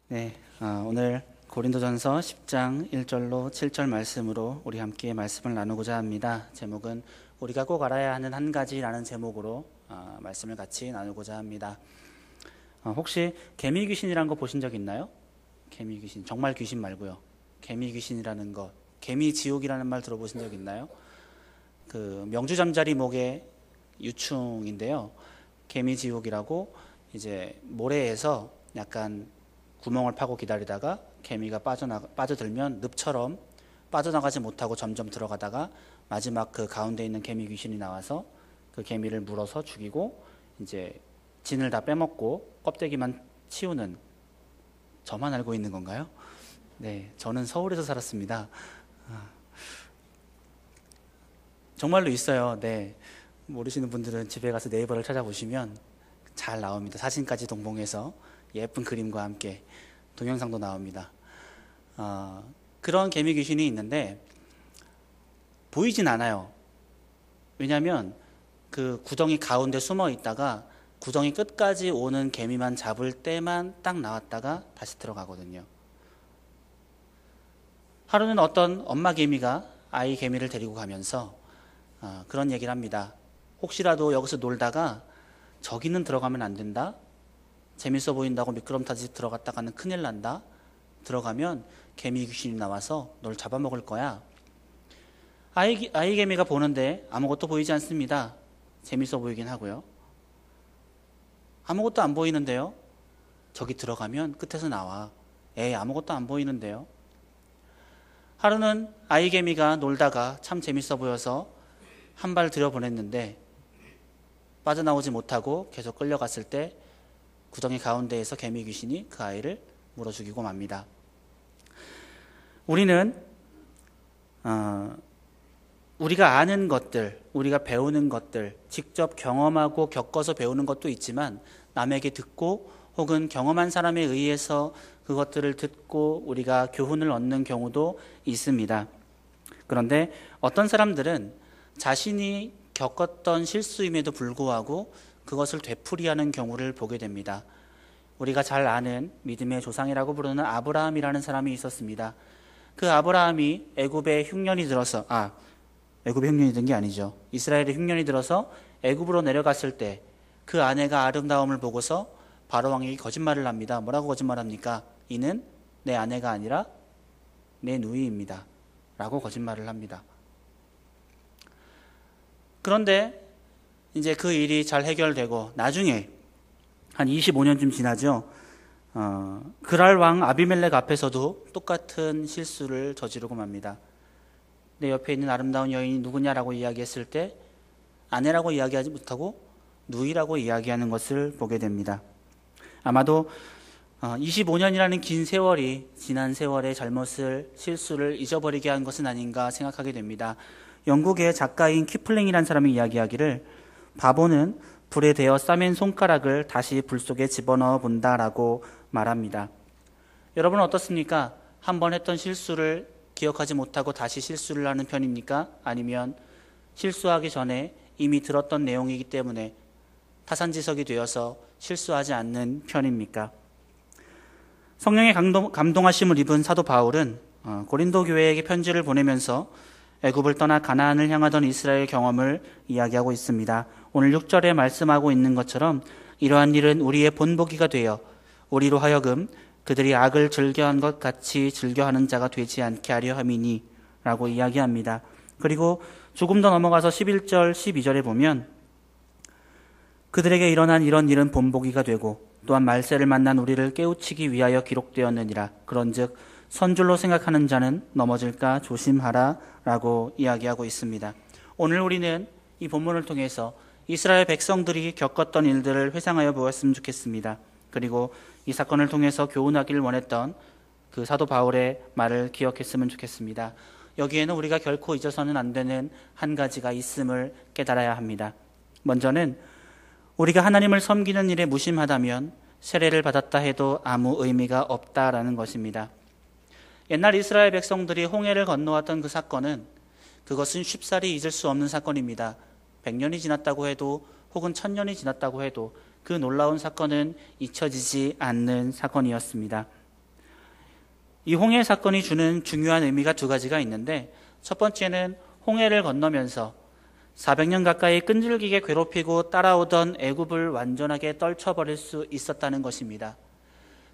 네, 오늘 고린도전서 10장 1절로 7절 말씀으로 우리 함께 말씀을 나누고자 합니다. 제목은 우리가 꼭 알아야 하는 한 가지라는 제목으로 말씀을 같이 나누고자 합니다. 혹시 개미 귀신이라는 거 보신 적 있나요? 개미 귀신, 정말 귀신 말고요. 개미 귀신이라는 것, 개미 지옥이라는 말 들어보신 적 있나요? 그 명주잠자리 목의 유충인데요. 개미 지옥이라고 이제 모래에서 약간 구멍을 파고 기다리다가 개미가 빠져들면 늪처럼 빠져나가지 못하고 점점 들어가다가 마지막 그 가운데 있는 개미 귀신이 나와서 그 개미를 물어서 죽이고 이제 진을 다 빼먹고 껍데기만 치우는, 저만 알고 있는 건가요? 네, 저는 서울에서 살았습니다. 정말로 있어요. 네, 모르시는 분들은 집에 가서 네이버를 찾아보시면 잘 나옵니다. 사진까지 동봉해서 예쁜 그림과 함께 동영상도 나옵니다. 그런 개미 귀신이 있는데 보이진 않아요. 왜냐하면 그 구덩이 가운데 숨어 있다가 구덩이 끝까지 오는 개미만 잡을 때만 딱 나왔다가 다시 들어가거든요. 하루는 어떤 엄마 개미가 아이 개미를 데리고 가면서 그런 얘기를 합니다. 혹시라도 여기서 놀다가 저기는 들어가면 안 된다. 재밌어 보인다고 미끄럼타듯이 들어갔다가는 큰일 난다. 들어가면 개미 귀신이 나와서 널 잡아먹을 거야. 아이 개미가 보는데 아무것도 보이지 않습니다. 재밌어 보이긴 하고요. 아무것도 안 보이는데요. 저기 들어가면 끝에서 나와. 에이, 아무것도 안 보이는데요. 하루는 아이 개미가 놀다가 참 재밌어 보여서 한 발 들여보냈는데 빠져나오지 못하고 계속 끌려갔을 때 구덩이 가운데에서 개미 귀신이 그 아이를 물어 죽이고 맙니다. 우리는 우리가 아는 것들, 우리가 배우는 것들, 직접 경험하고 겪어서 배우는 것도 있지만 남에게 듣고 혹은 경험한 사람에 의해서 그것들을 듣고 우리가 교훈을 얻는 경우도 있습니다. 그런데 어떤 사람들은 자신이 겪었던 실수임에도 불구하고 그것을 되풀이하는 경우를 보게 됩니다. 우리가 잘 아는 믿음의 조상이라고 부르는 아브라함이라는 사람이 있었습니다. 그 아브라함이 애굽에 흉년이 들어서 애굽에 흉년이 든 게 아니죠. 이스라엘에 흉년이 들어서 애굽으로 내려갔을 때 그 아내가 아름다움을 보고서 바로 왕에게 거짓말을 합니다. 뭐라고 거짓말합니까? 이는 내 아내가 아니라 내 누이입니다. 라고 거짓말을 합니다. 그런데 이제 그 일이 잘 해결되고 나중에 한 25년쯤 지나죠. 그랄 왕 아비멜렉 앞에서도 똑같은 실수를 저지르고 맙니다. 내 옆에 있는 아름다운 여인이 누구냐라고 이야기했을 때 아내라고 이야기하지 못하고 누이라고 이야기하는 것을 보게 됩니다. 아마도 25년이라는 긴 세월이 지난 세월의 잘못을, 실수를 잊어버리게 한 것은 아닌가 생각하게 됩니다. 영국의 작가인 키플링이라는 사람이 이야기하기를 바보는 불에 대어 싸맨 손가락을 다시 불 속에 집어넣어 본다라고 말합니다. 여러분은 어떻습니까? 한번 했던 실수를 기억하지 못하고 다시 실수를 하는 편입니까? 아니면 실수하기 전에 이미 들었던 내용이기 때문에 타산지석이 되어서 실수하지 않는 편입니까? 성령의 감동하심을 입은 사도 바울은 고린도 교회에게 편지를 보내면서 애굽을 떠나 가나안을 향하던 이스라엘 경험을 이야기하고 있습니다. 오늘 6절에 말씀하고 있는 것처럼 이러한 일은 우리의 본보기가 되어 우리로 하여금 그들이 악을 즐겨한 것 같이 즐겨하는 자가 되지 않게 하려 함이니 라고 이야기합니다. 그리고 조금 더 넘어가서 11절, 12절에 보면 그들에게 일어난 이런 일은 본보기가 되고 또한 말세를 만난 우리를 깨우치기 위하여 기록되었느니라. 그런즉 선줄로 생각하는 자는 넘어질까 조심하라 라고 이야기하고 있습니다. 오늘 우리는 이 본문을 통해서 이스라엘 백성들이 겪었던 일들을 회상하여 보았으면 좋겠습니다. 그리고 이 사건을 통해서 교훈하기를 원했던 그 사도 바울의 말을 기억했으면 좋겠습니다. 여기에는 우리가 결코 잊어서는 안 되는 한 가지가 있음을 깨달아야 합니다. 먼저는 우리가 하나님을 섬기는 일에 무심하다면 세례를 받았다 해도 아무 의미가 없다라는 것입니다. 옛날 이스라엘 백성들이 홍해를 건너왔던 그 사건은 그것은 쉽사리 잊을 수 없는 사건입니다. 100년이 지났다고 해도 혹은 1000년이 지났다고 해도 그 놀라운 사건은 잊혀지지 않는 사건이었습니다. 이 홍해 사건이 주는 중요한 의미가 두 가지가 있는데, 첫 번째는 홍해를 건너면서 400년 가까이 끈질기게 괴롭히고 따라오던 애굽을 완전하게 떨쳐버릴 수 있었다는 것입니다.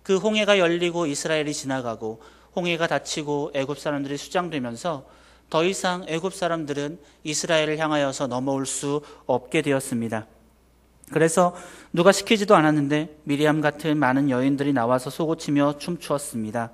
그 홍해가 열리고 이스라엘이 지나가고 홍해가 닫히고 애굽 사람들이 수장되면서 더 이상 애굽 사람들은 이스라엘을 향하여서 넘어올 수 없게 되었습니다. 그래서 누가 시키지도 않았는데 미리암 같은 많은 여인들이 나와서 소고치며 춤추었습니다.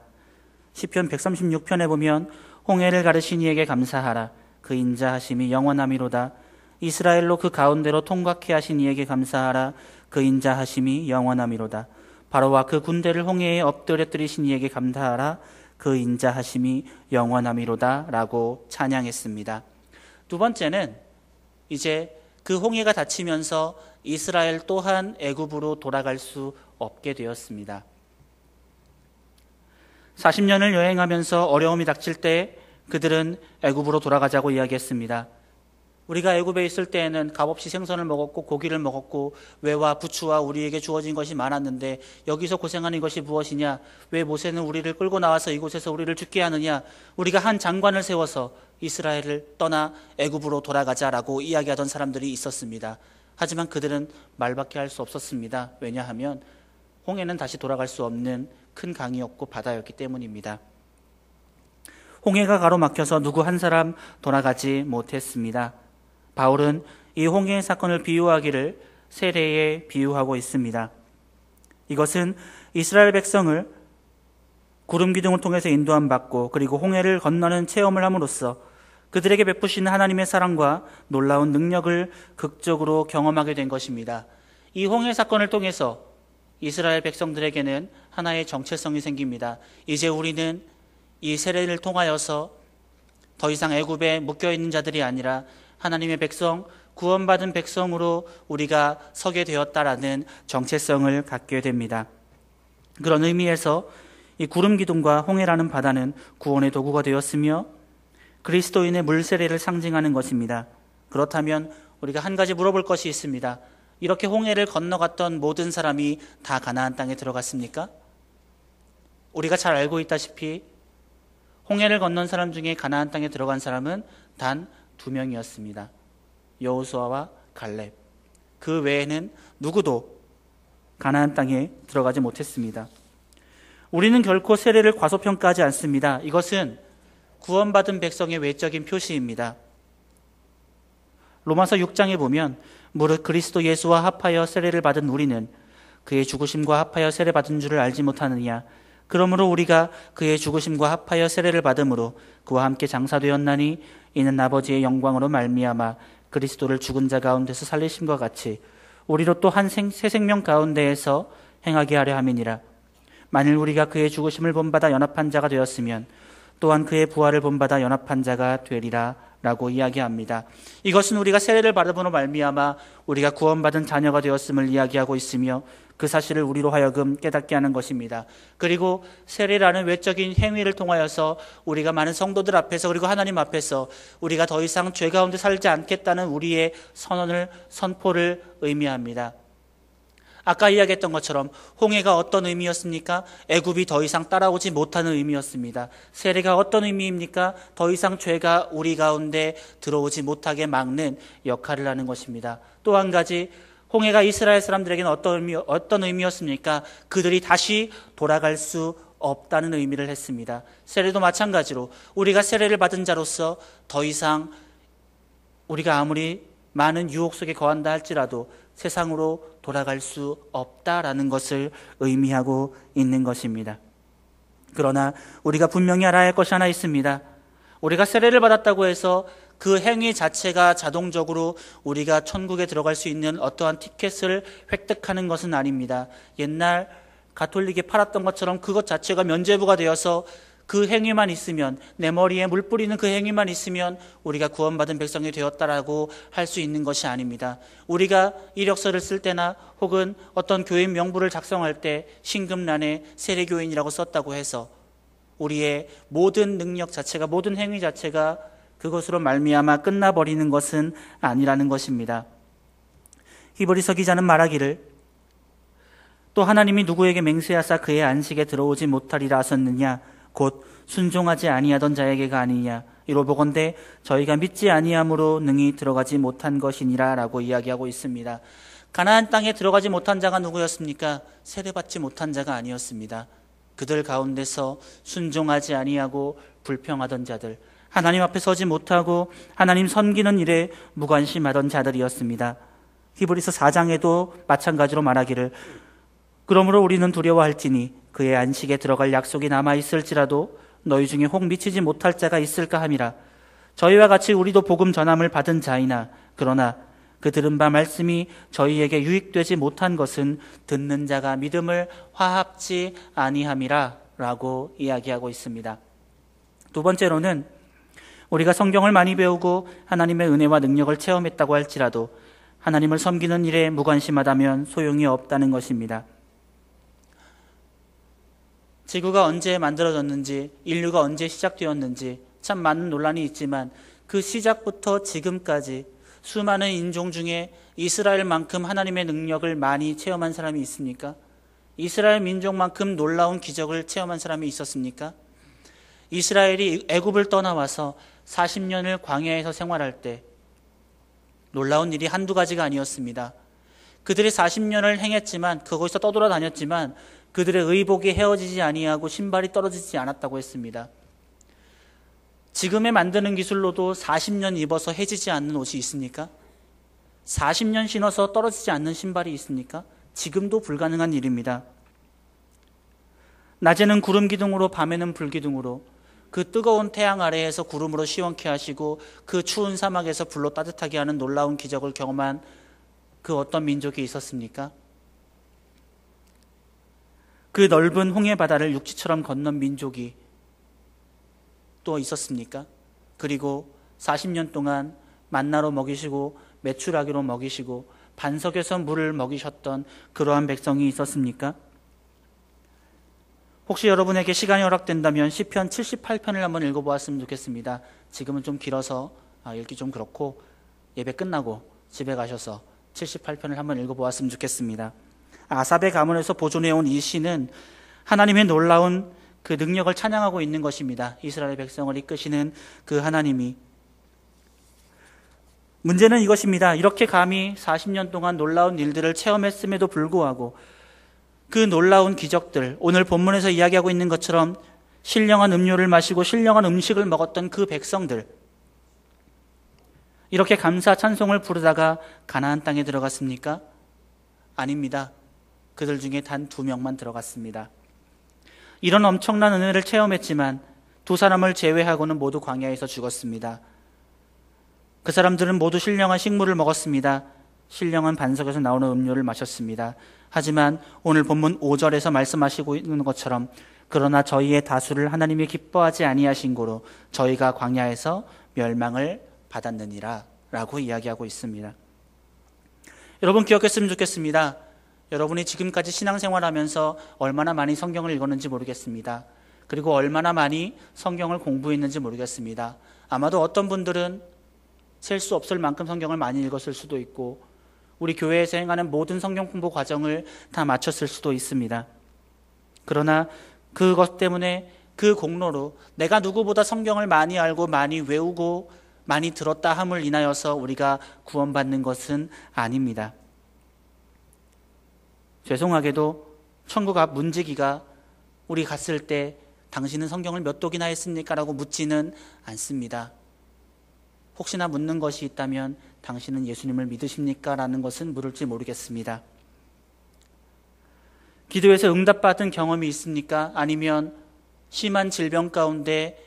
시편 136편에 보면 홍해를 가르신 이에게 감사하라. 그 인자하심이 영원함이로다. 이스라엘로 그 가운데로 통과케 하신 이에게 감사하라. 그 인자하심이 영원함이로다. 바로와 그 군대를 홍해에 엎드려뜨리신 이에게 감사하라. 그 인자하심이 영원함이로다 라고 찬양했습니다. 두 번째는 이제 그 홍해가 닫히면서 이스라엘 또한 애굽으로 돌아갈 수 없게 되었습니다. 40년을 여행하면서 어려움이 닥칠 때 그들은 애굽으로 돌아가자고 이야기했습니다. 우리가 애굽에 있을 때에는 값없이 생선을 먹었고 고기를 먹었고 외와 부추와 우리에게 주어진 것이 많았는데 여기서 고생하는 것이 무엇이냐? 왜 모세는 우리를 끌고 나와서 이곳에서 우리를 죽게 하느냐? 우리가 한 장관을 세워서 이스라엘을 떠나 애굽으로 돌아가자라고 이야기하던 사람들이 있었습니다. 하지만 그들은 말밖에 할 수 없었습니다. 왜냐하면 홍해는 다시 돌아갈 수 없는 큰 강이었고 바다였기 때문입니다. 홍해가 가로막혀서 누구 한 사람 돌아가지 못했습니다. 바울은 이 홍해 사건을 비유하기를 세례에 비유하고 있습니다. 이것은 이스라엘 백성을 구름 기둥을 통해서 인도함 받고 그리고 홍해를 건너는 체험을 함으로써 그들에게 베푸시는 하나님의 사랑과 놀라운 능력을 극적으로 경험하게 된 것입니다. 이 홍해 사건을 통해서 이스라엘 백성들에게는 하나의 정체성이 생깁니다. 이제 우리는 이 세례를 통하여서 더 이상 애굽에 묶여있는 자들이 아니라 하나님의 백성, 구원받은 백성으로 우리가 서게 되었다라는 정체성을 갖게 됩니다. 그런 의미에서 이 구름 기둥과 홍해라는 바다는 구원의 도구가 되었으며 그리스도인의 물세례를 상징하는 것입니다. 그렇다면 우리가 한 가지 물어볼 것이 있습니다. 이렇게 홍해를 건너갔던 모든 사람이 다 가나안 땅에 들어갔습니까? 우리가 잘 알고 있다시피 홍해를 건넌 사람 중에 가나안 땅에 들어간 사람은 단 2명이었습니다. 여호수아와 갈렙. 그 외에는 누구도 가나안 땅에 들어가지 못했습니다. 우리는 결코 세례를 과소평가하지 않습니다. 이것은 구원받은 백성의 외적인 표시입니다. 로마서 6장에 보면 무릇 그리스도 예수와 합하여 세례를 받은 우리는 그의 죽으심과 합하여 세례받은 줄을 알지 못하느냐. 그러므로 우리가 그의 죽으심과 합하여 세례를 받음으로 그와 함께 장사되었나니 이는 아버지의 영광으로 말미암아 그리스도를 죽은 자 가운데서 살리심과 같이 우리로 또 한 새 생명 가운데에서 행하게 하려 함이니라. 만일 우리가 그의 죽으심을 본받아 연합한 자가 되었으면 또한 그의 부활을 본받아 연합한 자가 되리라 라고 이야기합니다. 이것은 우리가 세례를 받음으로 말미암아 우리가 구원받은 자녀가 되었음을 이야기하고 있으며 그 사실을 우리로 하여금 깨닫게 하는 것입니다. 그리고 세례라는 외적인 행위를 통하여서 우리가 많은 성도들 앞에서 그리고 하나님 앞에서 우리가 더 이상 죄 가운데 살지 않겠다는 우리의 선포를 의미합니다. 아까 이야기했던 것처럼 홍해가 어떤 의미였습니까? 애굽이 더 이상 따라오지 못하는 의미였습니다. 세례가 어떤 의미입니까? 더 이상 죄가 우리 가운데 들어오지 못하게 막는 역할을 하는 것입니다. 또 한 가지, 홍해가 이스라엘 사람들에게는 어떤 의미였습니까? 그들이 다시 돌아갈 수 없다는 의미를 했습니다. 세례도 마찬가지로 우리가 세례를 받은 자로서 더 이상 우리가 아무리 많은 유혹 속에 거한다 할지라도 세상으로 돌아갈 수 없다라는 것을 의미하고 있는 것입니다. 그러나 우리가 분명히 알아야 할 것이 하나 있습니다. 우리가 세례를 받았다고 해서 그 행위 자체가 자동적으로 우리가 천국에 들어갈 수 있는 어떠한 티켓을 획득하는 것은 아닙니다. 옛날 가톨릭에 팔았던 것처럼 그것 자체가 면죄부가 되어서 그 행위만 있으면, 내 머리에 물 뿌리는 그 행위만 있으면 우리가 구원받은 백성이 되었다라고 할 수 있는 것이 아닙니다. 우리가 이력서를 쓸 때나 혹은 어떤 교인 명부를 작성할 때 신금란에 세례교인이라고 썼다고 해서 우리의 모든 능력 자체가, 모든 행위 자체가 그것으로 말미암아 끝나버리는 것은 아니라는 것입니다. 히브리서 기자는 말하기를 또 하나님이 누구에게 맹세하사 그의 안식에 들어오지 못하리라 하셨느냐 곧 순종하지 아니하던 자에게가 아니냐 이로 보건대 저희가 믿지 아니함으로 능히 들어가지 못한 것이니라 라고 이야기하고 있습니다. 가나안 땅에 들어가지 못한 자가 누구였습니까? 세례받지 못한 자가 아니었습니다. 그들 가운데서 순종하지 아니하고 불평하던 자들, 하나님 앞에 서지 못하고 하나님 섬기는 일에 무관심하던 자들이었습니다. 히브리서 4장에도 마찬가지로 말하기를 그러므로 우리는 두려워할지니 그의 안식에 들어갈 약속이 남아있을지라도 너희 중에 혹 미치지 못할 자가 있을까 함이라. 저희와 같이 우리도 복음 전함을 받은 자이나 그러나 그 들은 바 말씀이 저희에게 유익되지 못한 것은 듣는 자가 믿음을 화합지 아니함이라 라고 이야기하고 있습니다. 두 번째로는 우리가 성경을 많이 배우고 하나님의 은혜와 능력을 체험했다고 할지라도 하나님을 섬기는 일에 무관심하다면 소용이 없다는 것입니다. 지구가 언제 만들어졌는지, 인류가 언제 시작되었는지 참 많은 논란이 있지만 그 시작부터 지금까지 수많은 인종 중에 이스라엘만큼 하나님의 능력을 많이 체험한 사람이 있습니까? 이스라엘 민족만큼 놀라운 기적을 체험한 사람이 있었습니까? 이스라엘이 애굽을 떠나와서 40년을 광야에서 생활할 때 놀라운 일이 한두 가지가 아니었습니다. 그들이 40년을 행했지만, 그곳에서 떠돌아다녔지만 그들의 의복이 헤어지지 아니하고 신발이 떨어지지 않았다고 했습니다. 지금의 만드는 기술로도 40년 입어서 해지지 않는 옷이 있습니까? 40년 신어서 떨어지지 않는 신발이 있습니까? 지금도 불가능한 일입니다. 낮에는 구름 기둥으로 밤에는 불 기둥으로 그 뜨거운 태양 아래에서 구름으로 시원케 하시고 그 추운 사막에서 불로 따뜻하게 하는 놀라운 기적을 경험한 그 어떤 민족이 있었습니까? 그 넓은 홍해 바다를 육지처럼 건넌 민족이 또 있었습니까? 그리고 40년 동안 만나로 먹이시고 메추라기로 먹이시고 반석에서 물을 먹이셨던 그러한 백성이 있었습니까? 혹시 여러분에게 시간이 허락된다면 시편 78편을 한번 읽어보았으면 좋겠습니다. 지금은 좀 길어서 읽기 좀 그렇고 예배 끝나고 집에 가셔서 78편을 한번 읽어보았으면 좋겠습니다. 아삽의 가문에서 보존해온 이 시는 하나님의 놀라운 그 능력을 찬양하고 있는 것입니다. 이스라엘 백성을 이끄시는 그 하나님이. 문제는 이것입니다. 이렇게 감히 40년 동안 놀라운 일들을 체험했음에도 불구하고 그 놀라운 기적들, 오늘 본문에서 이야기하고 있는 것처럼 신령한 음료를 마시고 신령한 음식을 먹었던 그 백성들, 이렇게 감사 찬송을 부르다가 가나안 땅에 들어갔습니까? 아닙니다. 그들 중에 단 2명만 들어갔습니다. 이런 엄청난 은혜를 체험했지만 두 사람을 제외하고는 모두 광야에서 죽었습니다. 그 사람들은 모두 신령한 식물을 먹었습니다. 신령한 반석에서 나오는 음료를 마셨습니다. 하지만 오늘 본문 5절에서 말씀하시고 있는 것처럼 그러나 저희의 다수를 하나님이 기뻐하지 아니하신 고로 저희가 광야에서 멸망을 받았느니라 라고 이야기하고 있습니다. 여러분 기억했으면 좋겠습니다. 여러분이 지금까지 신앙생활하면서 얼마나 많이 성경을 읽었는지 모르겠습니다. 그리고 얼마나 많이 성경을 공부했는지 모르겠습니다. 아마도 어떤 분들은 셀 수 없을 만큼 성경을 많이 읽었을 수도 있고 우리 교회에서 행하는 모든 성경 공부 과정을 다 마쳤을 수도 있습니다. 그러나 그것 때문에 그 공로로 내가 누구보다 성경을 많이 알고 많이 외우고 많이 들었다 함을 인하여서 우리가 구원받는 것은 아닙니다. 죄송하게도 천국 앞 문지기가 우리 갔을 때 당신은 성경을 몇 독이나 했습니까? 라고 묻지는 않습니다. 혹시나 묻는 것이 있다면 당신은 예수님을 믿으십니까? 라는 것은 물을지 모르겠습니다. 기도에서 응답받은 경험이 있습니까? 아니면 심한 질병 가운데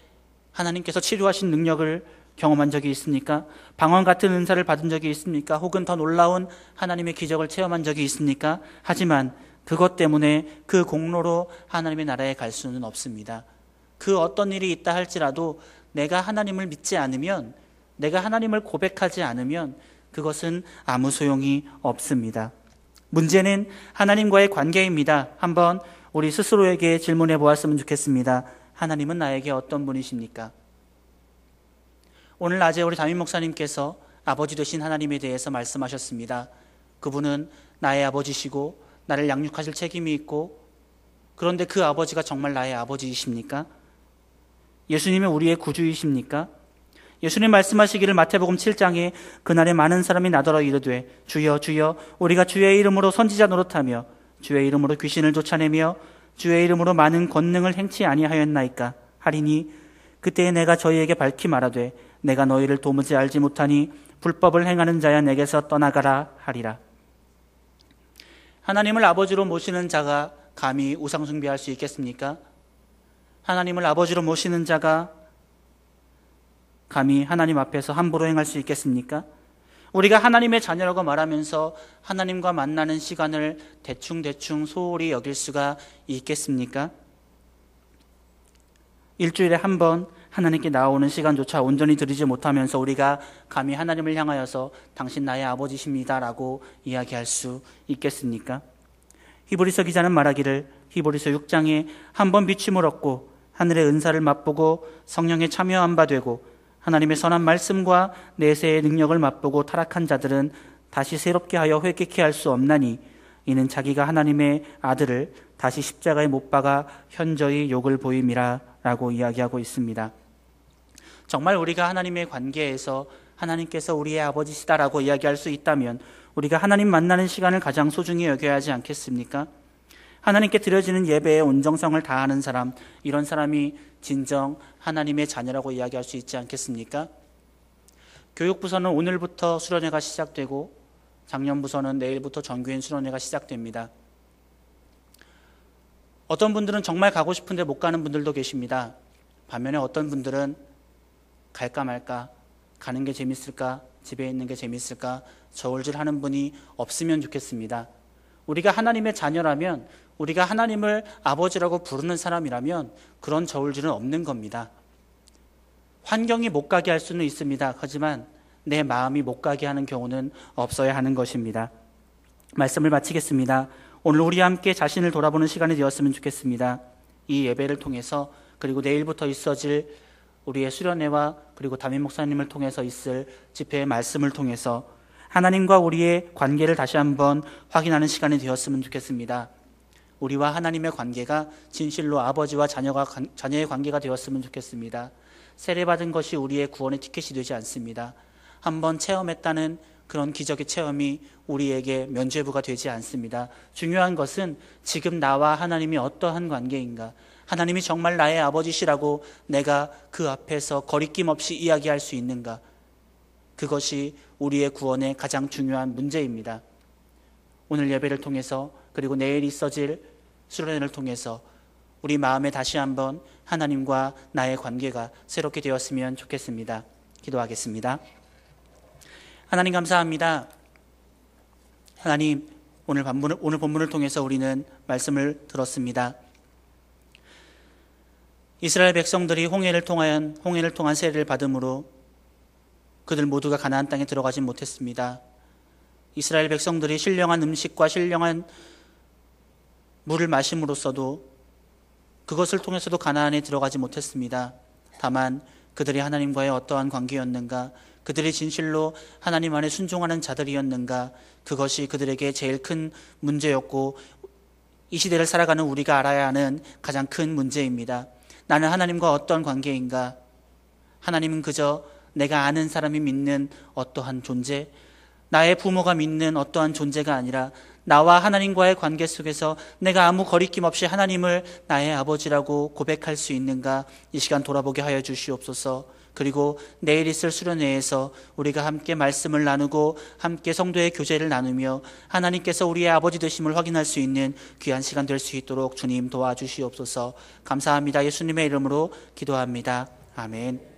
하나님께서 치료하신 능력을 경험한 적이 있습니까? 방언 같은 은사를 받은 적이 있습니까? 혹은 더 놀라운 하나님의 기적을 체험한 적이 있습니까? 하지만 그것 때문에 그 공로로 하나님의 나라에 갈 수는 없습니다. 그 어떤 일이 있다 할지라도 내가 하나님을 믿지 않으면, 내가 하나님을 고백하지 않으면 그것은 아무 소용이 없습니다. 문제는 하나님과의 관계입니다. 한번 우리 스스로에게 질문해 보았으면 좋겠습니다. 하나님은 나에게 어떤 분이십니까? 오늘 낮에 우리 담임 목사님께서 아버지 되신 하나님에 대해서 말씀하셨습니다. 그분은 나의 아버지시고 나를 양육하실 책임이 있고, 그런데 그 아버지가 정말 나의 아버지이십니까? 예수님은 우리의 구주이십니까? 예수님 말씀하시기를 마태복음 7장에 그날에 많은 사람이 나더러 이르되 주여 주여 우리가 주의 이름으로 선지자 노릇하며 주의 이름으로 귀신을 쫓아내며 주의 이름으로 많은 권능을 행치 아니하였나이까 하리니 그때에 내가 저희에게 밝히 말하되 내가 너희를 도무지 알지 못하니 불법을 행하는 자야 내게서 떠나가라 하리라. 하나님을 아버지로 모시는 자가 감히 우상 숭배할 수 있겠습니까? 하나님을 아버지로 모시는 자가 감히 하나님 앞에서 함부로 행할 수 있겠습니까? 우리가 하나님의 자녀라고 말하면서 하나님과 만나는 시간을 대충 소홀히 여길 수가 있겠습니까? 일주일에 한 번 하나님께 나오는 시간조차 온전히 드리지 못하면서 우리가 감히 하나님을 향하여서 당신 나의 아버지십니다 라고 이야기할 수 있겠습니까? 히브리서 기자는 말하기를 히브리서 6장에 한 번 비침을 얻고 하늘의 은사를 맛보고 성령에 참여한 바 되고 하나님의 선한 말씀과 내세의 능력을 맛보고 타락한 자들은 다시 새롭게 하여 회개케 할 수 없나니 이는 자기가 하나님의 아들을 다시 십자가에 못 박아 현저히 욕을 보임이라 라고 이야기하고 있습니다. 정말 우리가 하나님의 관계에서 하나님께서 우리의 아버지시다라고 이야기할 수 있다면 우리가 하나님 만나는 시간을 가장 소중히 여겨야 하지 않겠습니까? 하나님께 드려지는 예배의 온정성을 다하는 사람, 이런 사람이 진정 하나님의 자녀라고 이야기할 수 있지 않겠습니까? 교육부서는 오늘부터 수련회가 시작되고 작년부서는 내일부터 정규인 수련회가 시작됩니다. 어떤 분들은 정말 가고 싶은데 못 가는 분들도 계십니다. 반면에 어떤 분들은 갈까 말까, 가는 게 재밌을까, 집에 있는 게 재밌을까, 저울질하는 분이 없으면 좋겠습니다. 우리가 하나님의 자녀라면, 우리가 하나님을 아버지라고 부르는 사람이라면 그런 저울질은 없는 겁니다. 환경이 못 가게 할 수는 있습니다. 하지만 내 마음이 못 가게 하는 경우는 없어야 하는 것입니다. 말씀을 마치겠습니다. 오늘 우리 함께 자신을 돌아보는 시간이 되었으면 좋겠습니다. 이 예배를 통해서, 그리고 내일부터 있어질 우리의 수련회와 그리고 담임 목사님을 통해서 있을 집회의 말씀을 통해서 하나님과 우리의 관계를 다시 한번 확인하는 시간이 되었으면 좋겠습니다. 우리와 하나님의 관계가 진실로 아버지와 자녀의 관계가 되었으면 좋겠습니다. 세례받은 것이 우리의 구원의 티켓이 되지 않습니다. 한번 체험했다는 그런 기적의 체험이 우리에게 면죄부가 되지 않습니다. 중요한 것은 지금 나와 하나님이 어떠한 관계인가, 하나님이 정말 나의 아버지시라고 내가 그 앞에서 거리낌 없이 이야기할 수 있는가, 그것이 우리의 구원의 가장 중요한 문제입니다. 오늘 예배를 통해서 그리고 내일 있어질 수련회를 통해서 우리 마음에 다시 한번 하나님과 나의 관계가 새롭게 되었으면 좋겠습니다. 기도하겠습니다. 하나님 감사합니다. 하나님, 오늘 본문을 통해서 우리는 말씀을 들었습니다. 이스라엘 백성들이 홍해를 통한 세례를 받음으로 그들 모두가 가나안 땅에 들어가지 못했습니다. 이스라엘 백성들이 신령한 음식과 신령한 물을 마심으로써도 그것을 통해서도 가나안에 들어가지 못했습니다. 다만 그들이 하나님과의 어떠한 관계였는가, 그들이 진실로 하나님 안에 순종하는 자들이었는가, 그것이 그들에게 제일 큰 문제였고 이 시대를 살아가는 우리가 알아야 하는 가장 큰 문제입니다. 나는 하나님과 어떠한 관계인가? 하나님은 그저 내가 아는 사람이 믿는 어떠한 존재, 나의 부모가 믿는 어떠한 존재가 아니라 나와 하나님과의 관계 속에서 내가 아무 거리낌 없이 하나님을 나의 아버지라고 고백할 수 있는가, 이 시간 돌아보게 하여 주시옵소서. 그리고 내일 있을 수련회에서 우리가 함께 말씀을 나누고 함께 성도의 교제를 나누며 하나님께서 우리의 아버지 되심을 확인할 수 있는 귀한 시간 될 수 있도록 주님 도와주시옵소서. 감사합니다. 예수님의 이름으로 기도합니다. 아멘.